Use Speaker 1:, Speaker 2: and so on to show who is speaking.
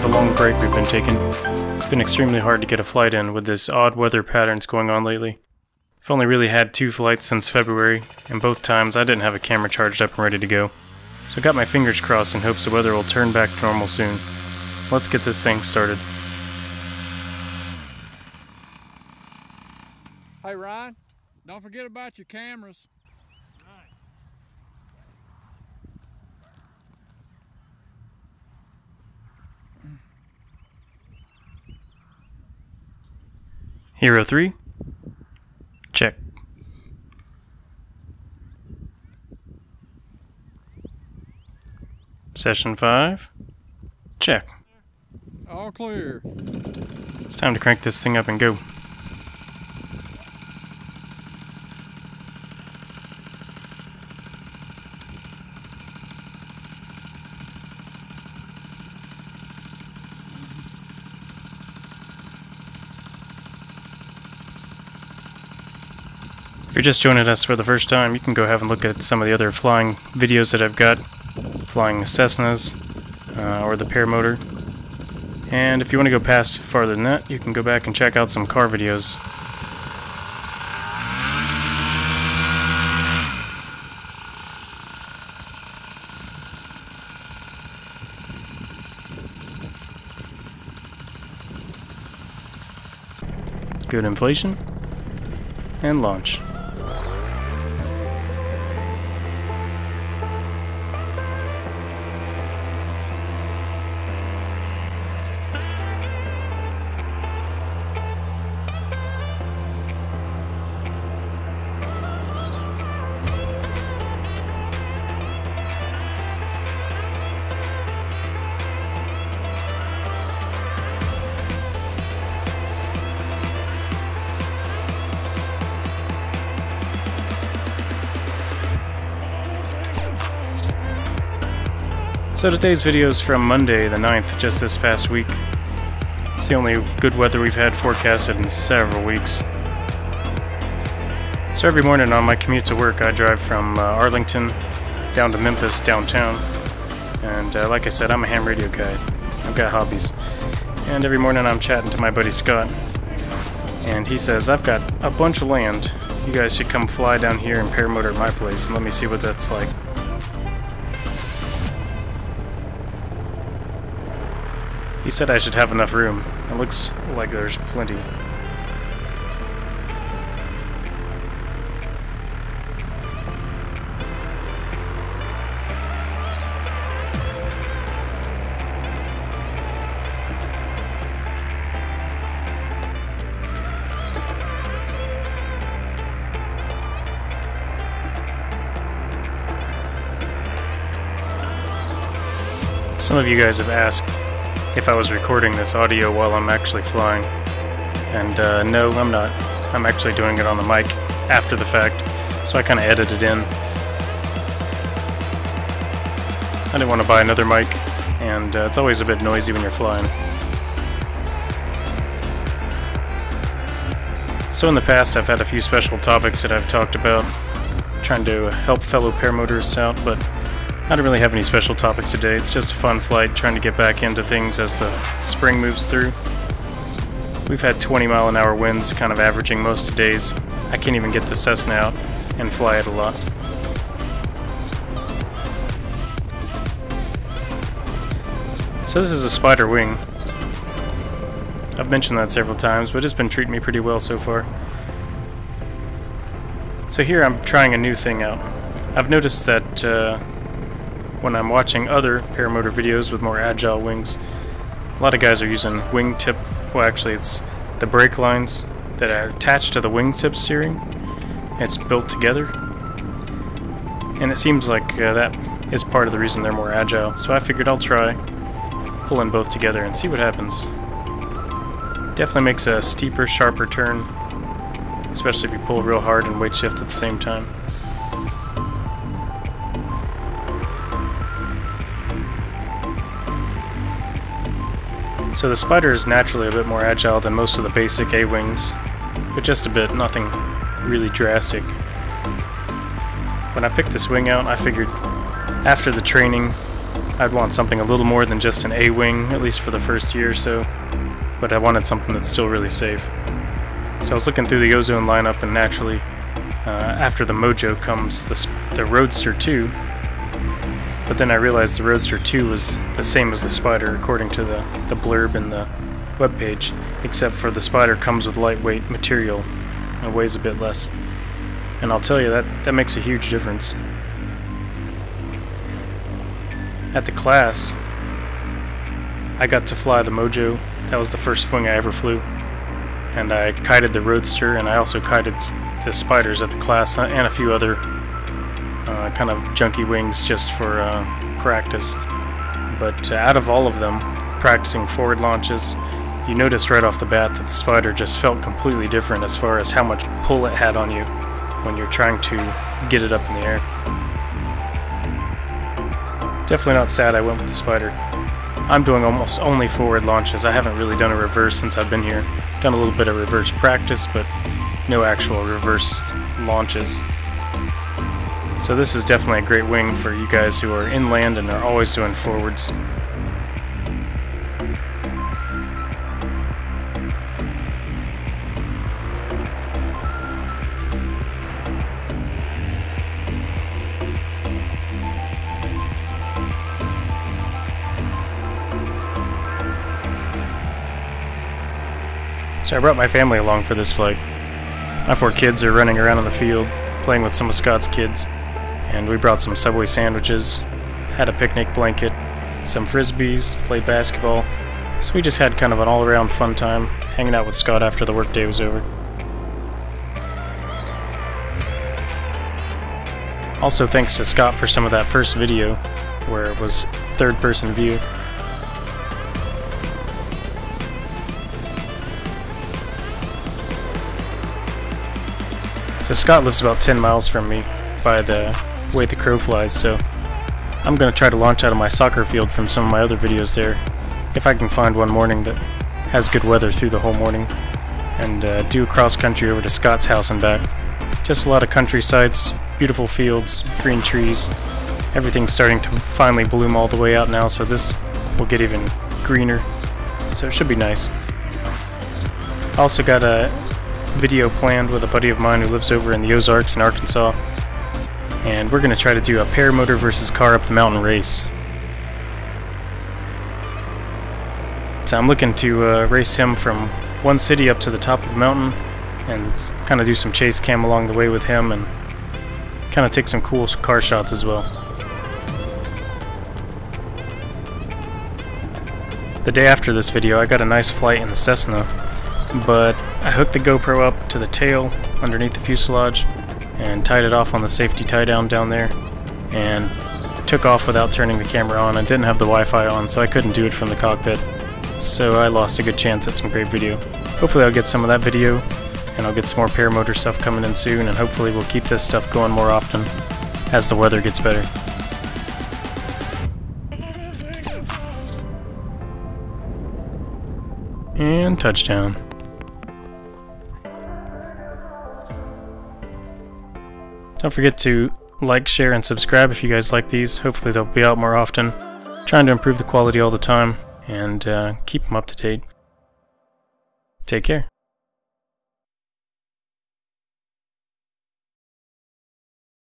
Speaker 1: the long break we've been taking. It's been extremely hard to get a flight in with this odd weather patterns going on lately. I've only really had 2 flights since February, and both times I didn't have a camera charged up and ready to go. So I got my fingers crossed in hopes the weather will turn back to normal soon. Let's get this thing started.
Speaker 2: Hey Ryan, don't forget about your cameras.
Speaker 1: Hero 3. Check. Session 5. Check.
Speaker 2: All clear.
Speaker 1: It's time to crank this thing up and go. If you're just joining us for the first time, you can go have a look at some of the other flying videos that I've got. Flying Cessnas, or the Paramotor. And if you want to go past farther than that, you can go back and check out some car videos. Good inflation. And launch. So today's video is from Monday the 9th, just this past week. It's the only good weather we've had forecasted in several weeks. So every morning on my commute to work I drive from Arlington down to Memphis downtown. And like I said, I'm a ham radio guy. I've got hobbies. And every morning I'm chatting to my buddy Scott. And he says, I've got a bunch of land. You guys should come fly down here and paramotor at my place and let me see what that's like. He said I should have enough room. It looks like there's plenty. Some of you guys have asked if I was recording this audio while I'm actually flying. And no, I'm not. I'm actually doing it on the mic after the fact, so I kind of edit it in. I didn't want to buy another mic, and it's always a bit noisy when you're flying. So in the past I've had a few special topics that I've talked about, trying to help fellow paramotorists out, but I don't really have any special topics today. It's just a fun flight, trying to get back into things as the spring moves through. We've had 20-mile-an-hour winds, kind of averaging most days. I can't even get the Cessna out and fly it a lot. So this is a Spyder wing. I've mentioned that several times, but it's been treating me pretty well so far. So here I'm trying a new thing out. I've noticed that when I'm watching other paramotor videos with more agile wings, a lot of guys are using wingtip, well actually it's the brake lines that are attached to the wingtip steering. It's built together, and it seems like that is part of the reason they're more agile. So I figured I'll try pulling both together and see what happens. Definitely makes a steeper, sharper turn, especially if you pull real hard and weight shift at the same time. So the Spyder is naturally a bit more agile than most of the basic A-wings, but just a bit, nothing really drastic. When I picked this wing out, I figured after the training I'd want something a little more than just an A-wing, at least for the first year or so, but I wanted something that's still really safe. So I was looking through the Ozone lineup, and naturally, after the Mojo comes the Roadster 2, but then I realized the Roadster 2 was the same as the Spyder according to the blurb in the webpage, except for the Spyder comes with lightweight material and weighs a bit less. And I'll tell you, that makes a huge difference. At the class, I got to fly the Mojo. That was the first wing I ever flew. And I kited the Roadster, and I also kited the Spyders at the class, and a few other kind of junky wings just for practice. But out of all of them, practicing forward launches, you noticed right off the bat that the Spyder just felt completely different as far as how much pull it had on you when you're trying to get it up in the air. Definitely not sad I went with the Spyder. I'm doing almost only forward launches. I haven't really done a reverse since I've been here. Done a little bit of reverse practice, but no actual reverse launches. So this is definitely a great wing for you guys who are inland and are always doing forwards. So I brought my family along for this flight. My 4 kids are running around in the field, playing with some of Scott's kids, and we brought some Subway sandwiches, had a picnic blanket, some frisbees, played basketball. So we just had kind of an all-around fun time, hanging out with Scott after the workday was over. Also thanks to Scott for some of that first video, where it was third-person view. So Scott lives about 10 miles from me by the way the crow flies, so I'm going to try to launch out of my soccer field from some of my other videos there, if I can find one morning that has good weather through the whole morning, and do a cross country over to Scott's house and back. Just a lot of country sites, beautiful fields, green trees. Everything's starting to finally bloom all the way out now, so this will get even greener, so it should be nice. I also got a video planned with a buddy of mine who lives over in the Ozarks in Arkansas, and we're going to try to do a paramotor versus car up the mountain race. So I'm looking to race him from one city up to the top of the mountain and kind of do some chase cam along the way with him and kind of take some cool car shots as well. The day after this video I got a nice flight in the Cessna, but I hooked the GoPro up to the tail underneath the fuselage and tied it off on the safety tie down there, and took off without turning the camera on. I didn't have the Wi-Fi on, so I couldn't do it from the cockpit, so I lost a good chance at some great video. Hopefully I'll get some of that video, and I'll get some more paramotor stuff coming in soon, and hopefully we'll keep this stuff going more often as the weather gets better. And touchdown. Don't forget to like, share, and subscribe if you guys like these. Hopefully they'll be out more often. Trying to improve the quality all the time and keep them up to date. Take care.